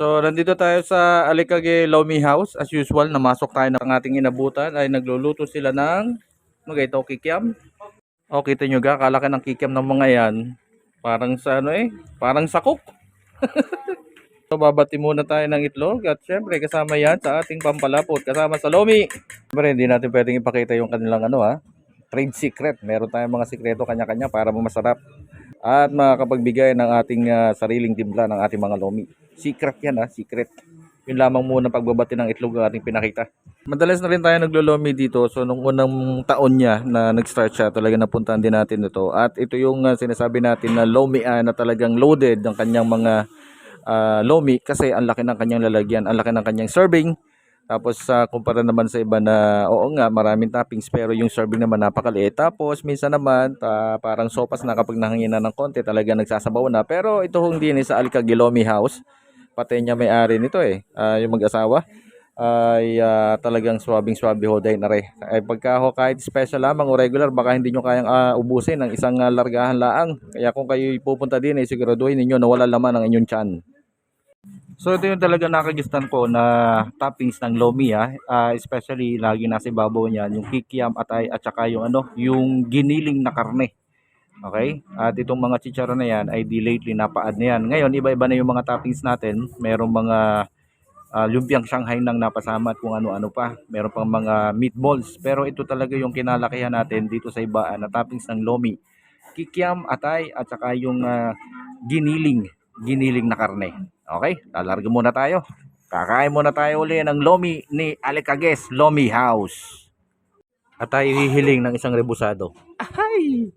So, nandito tayo sa Alicage Lomi House. As usual, namasok tayo ng ating inabutan ay nagluluto sila ng ito, kikiam. O, kita nyo ga, kalaki ng kikiam ng mga yan. Parang sa parang sakok. So, babati muna tayo ng itlog at syempre kasama yan sa ating pampalapot, kasama sa Lomi. Syempre, hindi natin pwedeng ipakita yung kanilang trade secret. Meron tayong mga sikreto kanya-kanya para masarap at makakapagbigay ng ating sariling timpla ng ating mga Lomi. Secret yan secret. Yun lamang muna pagbabati ng itlog ang ating pinakita. Madalas na rin tayo naglo-Lomi dito. So nung unang taon niya na nag-start siya, talaga napuntahan din natin ito. At ito yung sinasabi natin na Lomi na talagang loaded ng kanyang mga Lomi kasi ang laki ng kanyang lalagyan, ang laki ng kanyang serving. Tapos kumpara naman sa iba na oo nga maraming toppings pero yung serving naman napakaliit. Tapos minsan naman parang sopas na kapag nahangina ng konti talaga nagsasabaw na. Pero ito hindi ni sa Alicage Lomi House. Pati niya may-ari nito yung mag-asawa ay talagang swabing-swabe ho dahil na rin. Ay pagka ho kahit special lamang o regular baka hindi nyo kayang ubusin ng isang largahan laang. Kaya kung kayo pupunta din siguraduhin ninyo na wala laman ang inyong tiyan. So ito yung talaga nakagistan ko na toppings ng Lomi especially lagi nasa ibabaw niya yung kikiam at saka yung yung giniling na karne. Okay? At itong mga chicharon na yan ay lately napaad na yan. Ngayon iba-iba na yung mga toppings natin. Merong mga lumpiang Shanghai nang napasama at kung ano-ano pa. Meron pang mga meatballs. Pero ito talaga yung kinalakihan natin dito sa iba na toppings ng Lomi. Kikiam, atay at saka yung giniling na karne. Okay, lalarga muna tayo. Kakain muna tayo uli ng Lomi ni Alicagues Lomi House. At tayo hihiling ng isang rebusado. Ay!